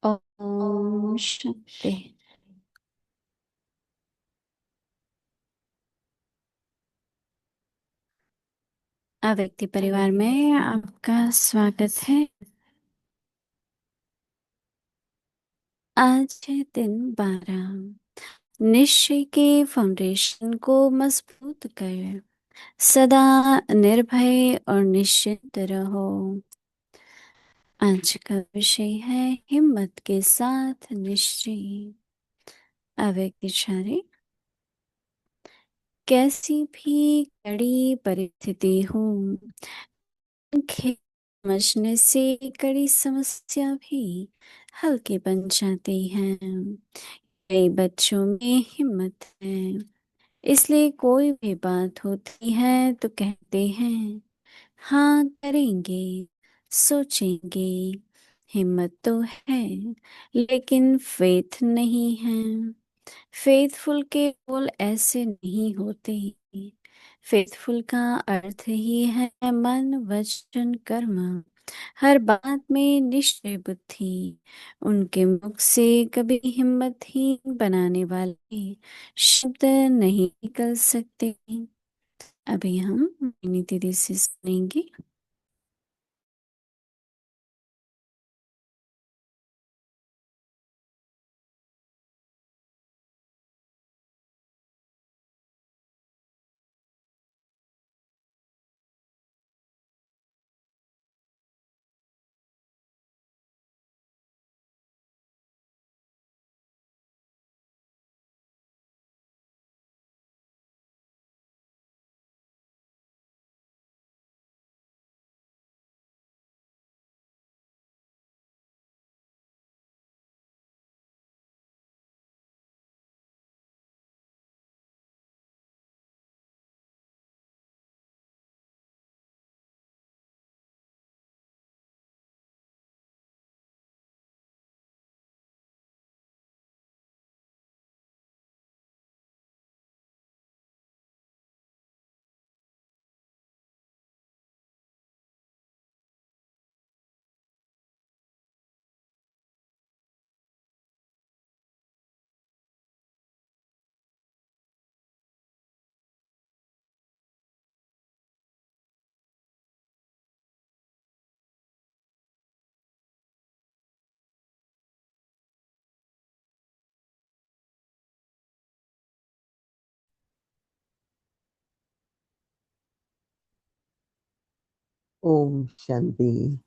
ओम शांति। अव्यक्ति परिवार में आपका स्वागत है। आज है दिन 12। निश्चय के फाउंडेशन को मजबूत कर सदा निर्भय और निश्चिंत रहो। आज का विषय है हिम्मत के साथ निश्चय। अव्यक्ति इशारे, कैसी भी कड़ी परिस्थिति हो, खेल समझने से कड़ी समस्या भी हल्की बन जाती है। कई बच्चों में हिम्मत है, इसलिए कोई भी बात होती है तो कहते हैं हाँ करेंगे, सोचेंगे। हिम्मत तो है, लेकिन फेथ नहीं है। फेथफुल के बोल ऐसे नहीं होते। फेथफुल का अर्थ ही है मन वचन कर्म, हर बात में निश्चय बुद्धि। उनके मुख से कभी हिम्मतहीन बनाने वाले शब्द नहीं निकल सकते। अभी हम मिनी दीदी से सुनेंगे। ओम शांति।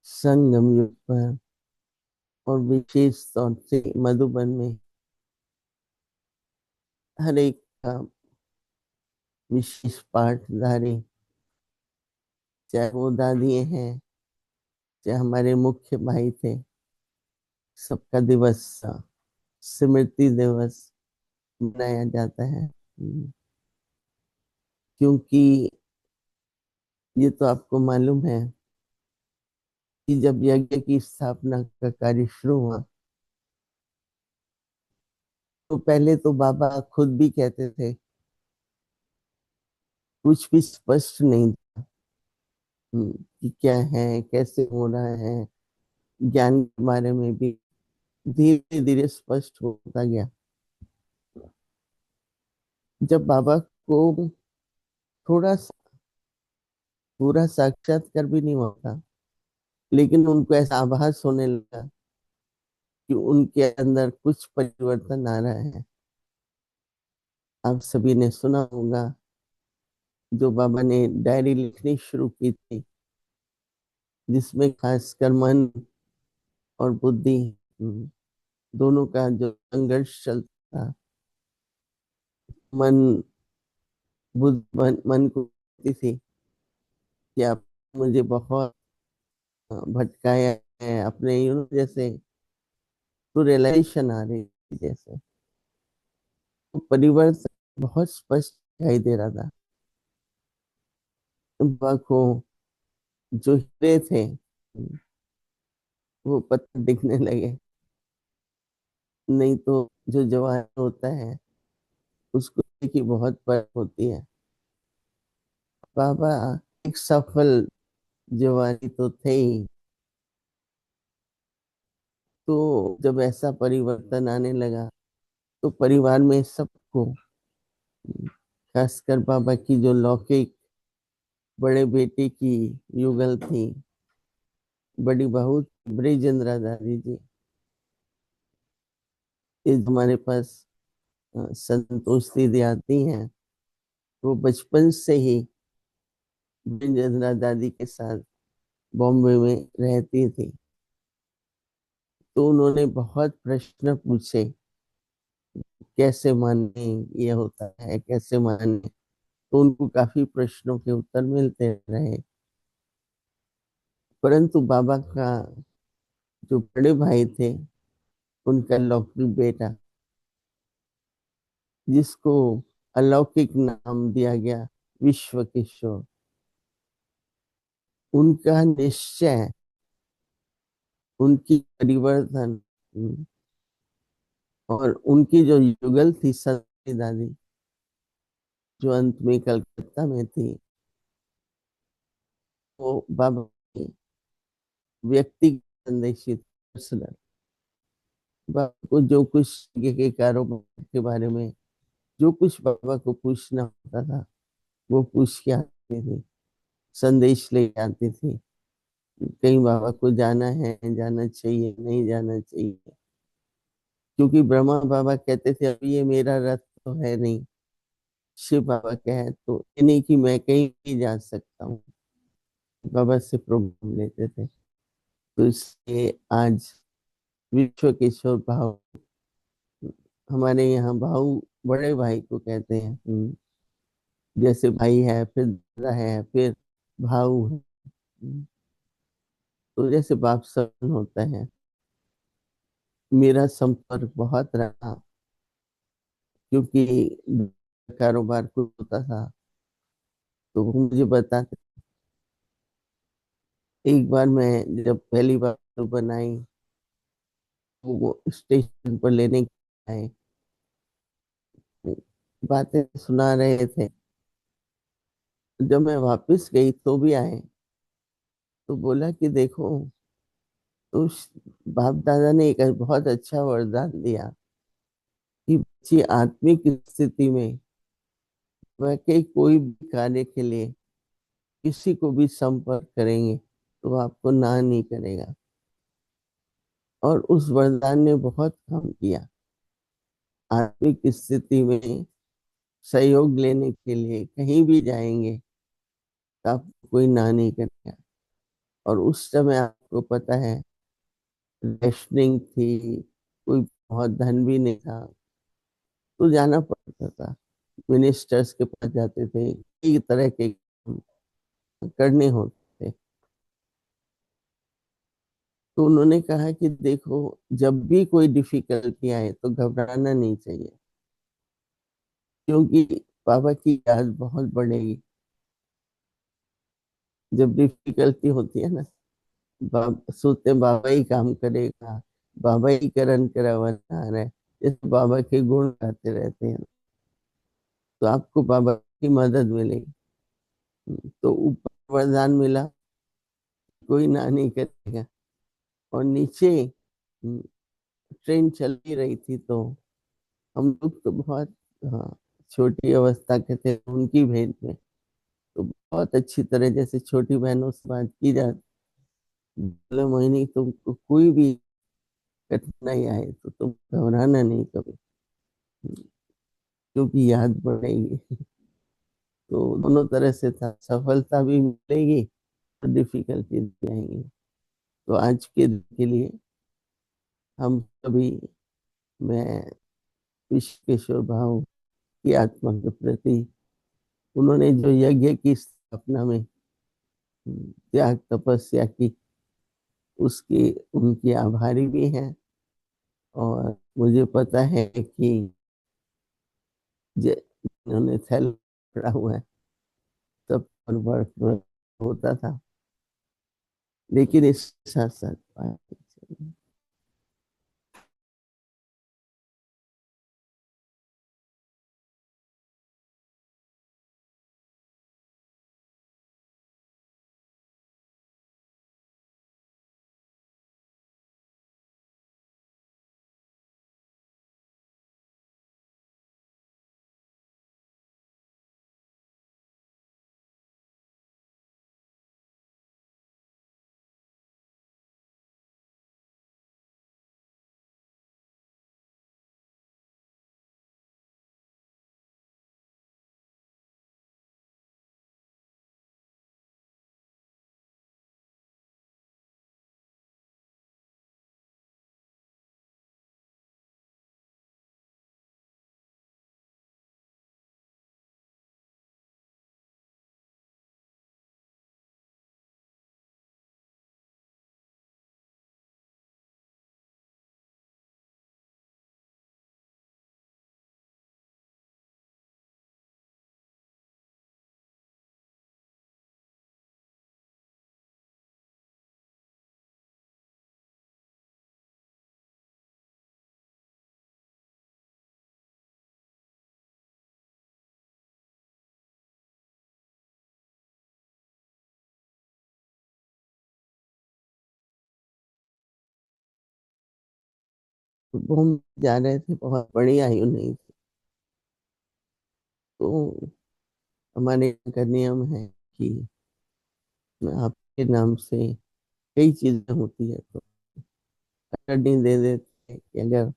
संगम युग पर और विशेष तौर से मधुबन में हर एक का विशेष पाठधारी, चाहे वो दादी हैं, चाहे हमारे मुख्य भाई थे, सबका दिवस स्मृति दिवस मनाया जाता है। क्योंकि ये तो आपको मालूम है कि जब यज्ञ की स्थापना का कार्य शुरू हुआ तो पहले तो बाबा खुद भी कहते थे, कुछ भी स्पष्ट नहीं था कि क्या है, कैसे हो रहा है। ज्ञान के बारे में भी धीरे धीरे स्पष्ट होता गया। जब बाबा को थोड़ा सा पूरा साक्षात्कार भी नहीं होता, लेकिन उनको ऐसा आभास होने लगा कि उनके अंदर कुछ परिवर्तन आ रहा है। आप सभी ने सुना होगा, जो बाबा ने डायरी लिखनी शुरू की थी, जिसमें खासकर मन और बुद्धि दोनों का जो संघर्ष चलता था। मन मन को कहती थी कि आप मुझे बहुत भटकाया है अपने जैसे, तो रियलाइजेशन आ रही थी जैसे, तो परिवर्तन बहुत स्पष्ट दिखाई दे रहा था। को जो हीरे थे वो पत्थर दिखने लगे। नहीं तो जो जवान होता है उसको की बहुत परख होती है। बाबा एक सफल जवानी तो थे ही। तो जब ऐसा परिवर्तन आने लगा तो परिवार में सबको, खासकर बाबा की जो लौकिक बड़े बेटे की युगल थी, बड़ी बहू ब्रिजेंद्रा दादी जी, ये हमारे पास संतोष दीदी आती हैं। वो बचपन से ही ब्रिजेंद्रा दादी के साथ बॉम्बे में रहती थी। तो उन्होंने बहुत प्रश्न पूछे, कैसे माने, ये होता है कैसे माने। तो उनको काफी प्रश्नों के उत्तर मिलते रहे। परंतु बाबा का जो बड़े भाई थे, उनका लौकिक बेटा, जिसको अलौकिक नाम दिया गया विश्व किशोर, उनका निश्चय, उनकी परिवर्तन, और उनकी जो युगल थी सती दादी, जो अंत में कलकत्ता में थी, वो बाबा की व्यक्तिगत संदेशित पर्सनल, बाबा को जो कुछ आगे के कारोबार के बारे में जो कुछ बाबा को पूछना होता था, वो पूछ के आती थी, संदेश ले आती थी। कहीं बाबा को जाना है, जाना चाहिए, नहीं जाना चाहिए। क्योंकि ब्रह्मा बाबा कहते थे अभी ये मेरा रथ तो है नहीं, शिव बाबा कहे तो ये नहीं कि मैं कहीं भी जा सकता हूँ। बाबा से प्रोग्राम लेते थे। तो इसलिए आज विश्व किशोर भाव, हमारे यहाँ भाऊ बड़े भाई को कहते हैं। जैसे भाई है, फिर दादा है, फिर भाऊ है। तो जैसे बाप सन होता है। मेरा संपर्क बहुत रहा, क्योंकि कारोबार कुछ होता था तो वो मुझे बताते। एक बार मैं जब पहली बार तो बनाई, वो स्टेशन पर लेने आए, बातें सुना रहे थे। जब मैं वापस गई तो भी आए, तो बोला कि देखो, तो बाप दादा ने एक बहुत अच्छा वरदान दिया कि बच्चे आत्मिक स्थिति में वह के कोई भी कार्य के लिए किसी को भी संपर्क करेंगे तो वो आपको ना नहीं करेगा। और उस वरदान ने बहुत काम किया। आत्मिक स्थिति में सहयोग लेने के लिए कहीं भी जाएंगे तो आपको कोई ना नहीं करेगा। और उस समय आपको पता है, रेशनिंग थी, कोई बहुत धन भी नहीं था, तो जाना पड़ता था। मिनिस्टर्स के पास जाते थे, कई तरह के काम करने होते थे। तो उन्होंने कहा कि देखो, जब भी कोई डिफिकल्टी आए तो घबराना नहीं चाहिए, क्योंकि बाबा की याद बहुत बढ़ेगी। जब डिफिकल्टी होती है ना, सोचते हैं बाबा ही काम करेगा, बाबा ही करण करावनहार है, इस बाबा के गुण गाते रहते हैं, तो आपको बाबा की मदद मिलेगी। तो ऊपर वरदान मिला, कोई ना नहीं करेगा। और नीचे ट्रेन चल ही रही थी, तो हम लोग तो बहुत, हाँ, छोटी अवस्था के थे उनकी भेंट में। तो बहुत अच्छी तरह जैसे छोटी बहनों से बात की जाती, बोले मोहिनी तुमको कोई भी कठिनाई आए तो तुम घबराना नहीं कभी, क्योंकि याद बढ़ेगी। तो दोनों तरह से था, सफलता भी मिलेगी और डिफिकल्टी भी आएंगी। तो आज के लिए हम सभी, मैं विश्व किशोर भाव की आत्मा के प्रति, उन्होंने जो यज्ञ की स्थापना में त्याग तपस्या की, उसकी उनकी आभारी भी हैं। और मुझे पता है कि जिन्होंने थैल पड़ा हुआ है, सब पर वर्क होता था, लेकिन इस साथ साथ वो हम जा रहे थे, बहुत बड़ी आयु नहीं थी। तो हमारे यहाँ का नियम है कि आपके नाम से कई चीजें होती है, तो अटर्नी दे देते हैं कि अगर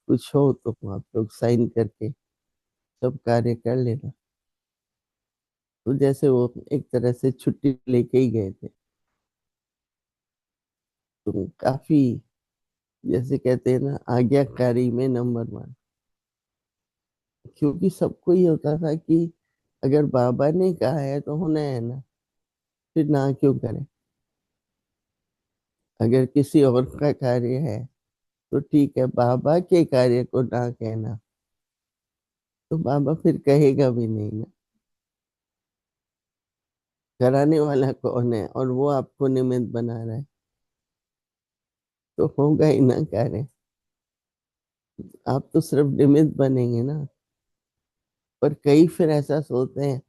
कुछ हो तो आप लोग साइन करके सब कार्य कर लेना। तो जैसे वो एक तरह से छुट्टी लेके ही गए थे, तो काफी, जैसे कहते हैं ना, आज्ञाकारी में नंबर वन। क्योंकि सबको ये होता था कि अगर बाबा ने कहा है तो होना है ना, फिर ना क्यों करें। अगर किसी और का कार्य है तो ठीक है, बाबा के कार्य को ना कहना, तो बाबा फिर कहेगा भी नहीं ना। कराने वाला कौन है, और वो आपको निमित्त बना रहा है, तो होगा ही ना कार्य। आप तो सिर्फ निमित्त बनेंगे ना। पर कई फिर ऐसा सोचते हैं,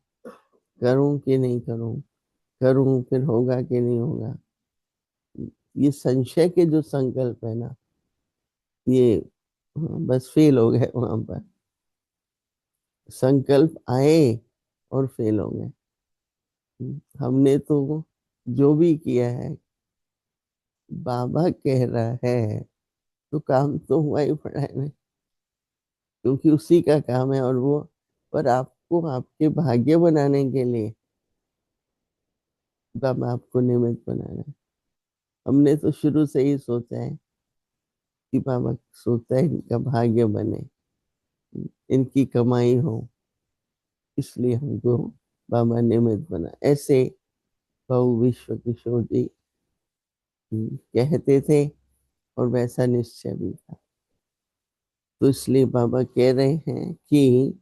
करूं कि नहीं करूं, करूं फिर होगा कि नहीं होगा। ये संशय के जो संकल्प है ना, ये बस फेल हो गए वहां पर। संकल्प आए और फेल हो गए। हमने तो जो भी किया है, बाबा कह रहा है, तो काम तो हुआ ही पड़ा है ना, क्योंकि उसी का काम है। और वो, पर आपको आपके भाग्य बनाने के लिए बाबा आपको निमित्त बना रहे हैं। हमने तो शुरू से ही सोचा है कि बाबा सोचता है इनका भाग्य बने, इनकी कमाई हो, इसलिए हमको बाबा निमित्त बना। ऐसे बहु विश्व किशोर जी कहते थे, और वैसा निश्चय भी था। तो इसलिए बाबा कह रहे हैं कि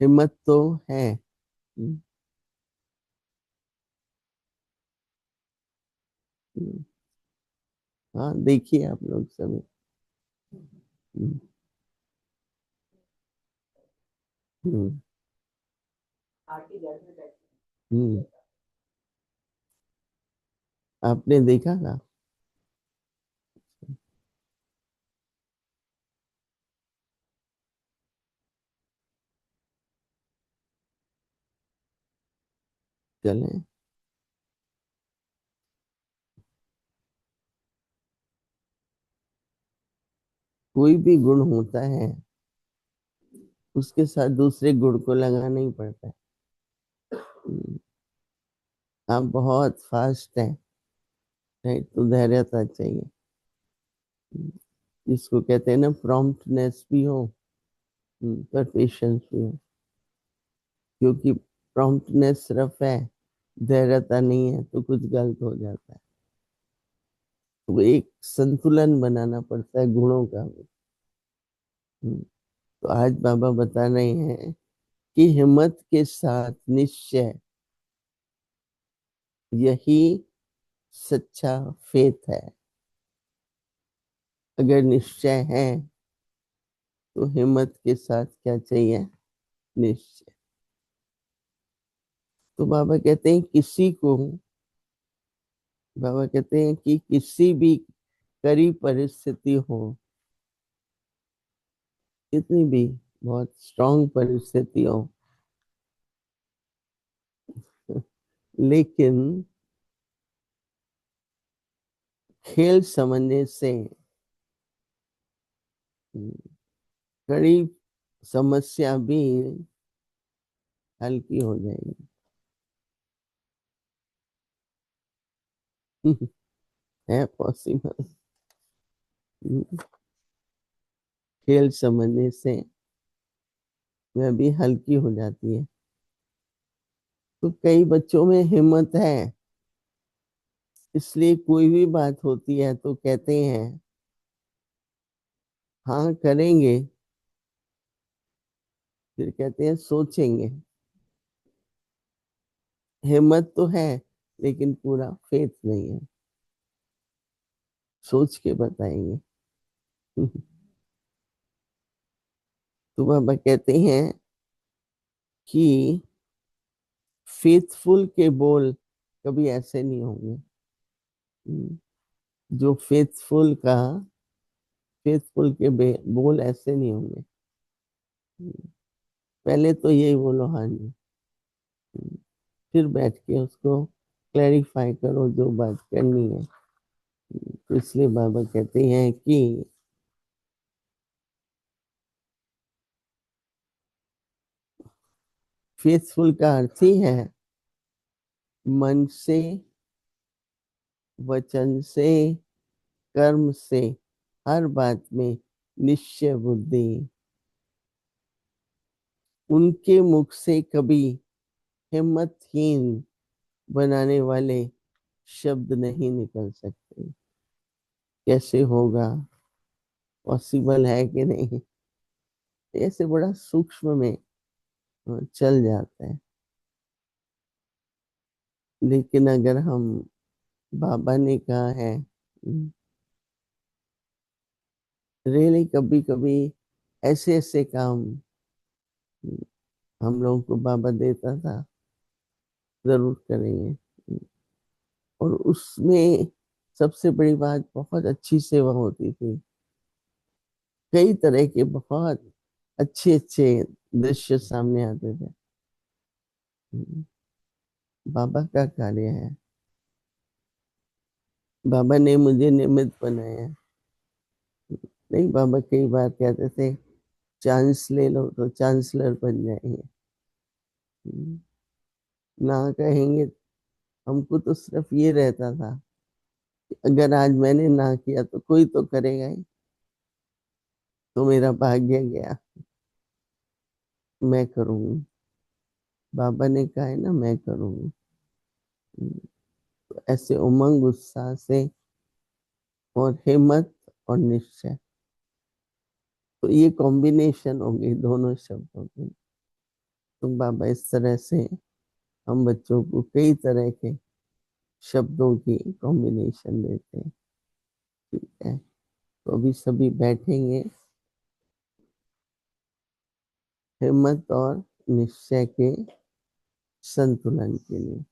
हिम्मत तो है। हम्म, हम्म, हाँ, देखिए आप लोग सभी। हम्म, हम्म, हम्म, आपने देखा था। चले। कोई भी गुण होता है, उसके साथ दूसरे गुण को लगाना ही पड़ता है। हम्म, आप बहुत फास्ट हैं, राइट, तो धैर्यता चाहिए। हम्म, जिसको कहते हैं ना, प्रॉम्प्टनेस भी हो, पर पेशेंस भी हो। क्योंकि प्रॉम्प्टनेस सिर्फ है, धैर्यता नहीं है, तो कुछ गलत हो जाता है। तो एक संतुलन बनाना पड़ता है गुणों का भी। तो आज बाबा बता रहे हैं कि हिम्मत के साथ निश्चय, यही सच्चा फेथ है। अगर निश्चय है, तो हिम्मत के साथ क्या चाहिए? निश्चय। तो बाबा कहते हैं किसी को, बाबा कहते हैं कि किसी भी कड़ी परिस्थिति हो, कितनी भी बहुत स्ट्रांग परिस्थिति हो, लेकिन खेल समझने से कड़ी समस्या भी हल्की हो जाएगी। है पॉसिबल। खेल समझने से वह भी हल्की हो जाती है। तो कई बच्चों में हिम्मत है, इसलिए कोई भी बात होती है तो कहते हैं हाँ करेंगे, फिर कहते हैं सोचेंगे। हिम्मत तो है, लेकिन पूरा फेथ नहीं है, सोच के बताएंगे। तो बाबा कहते हैं कि फेथफुल के बोल कभी ऐसे नहीं होंगे। हम्म, जो फेथफुल के बोल ऐसे नहीं होंगे। पहले तो यही बोलो हाँ जी, फिर बैठ के उसको क्लैरिफाई करो जो बात करनी है। तो इसलिए बाबा कहते हैं कि फेथफुल का अर्थ ही है मन से, वचन से, कर्म से, हर बात में निश्चय बुद्धि। उनके मुख से कभी हिम्मतहीन बनाने वाले शब्द नहीं निकल सकते। कैसे होगा, पॉसिबल है कि नहीं, ऐसे बड़ा सूक्ष्म में चल जाता है। लेकिन अगर हम, बाबा ने कहा है, रियली कभी कभी ऐसे ऐसे काम हम लोगों को बाबा देता था, जरूर करेंगे। और उसमें सबसे बड़ी बात, बहुत अच्छी सेवा होती थी। कई तरह के बहुत अच्छे अच्छे दृश्य सामने आते थे। बाबा का कार्य है। बाबा ने मुझे निमित्त बनाया। नहीं, बाबा कई बार कहते थे चांस ले लो तो चांसलर बन जाएंगे। ना कहेंगे। हमको तो सिर्फ ये रहता था कि अगर आज मैंने ना किया तो कोई तो करेगा ही, तो मेरा भाग्य गया, मैं करूंगी। बाबा ने कहा है ना, मैं करूंगी। तो ऐसे उमंग उत्साह से, और हिम्मत और निश्चय, तो ये कॉम्बिनेशन होगी दोनों शब्दों की। तो बाबा इस तरह से हम बच्चों को कई तरह के शब्दों की कॉम्बिनेशन देते हैं। ठीक है, तो अभी सभी बैठेंगे हिम्मत और निश्चय के संतुलन के लिए।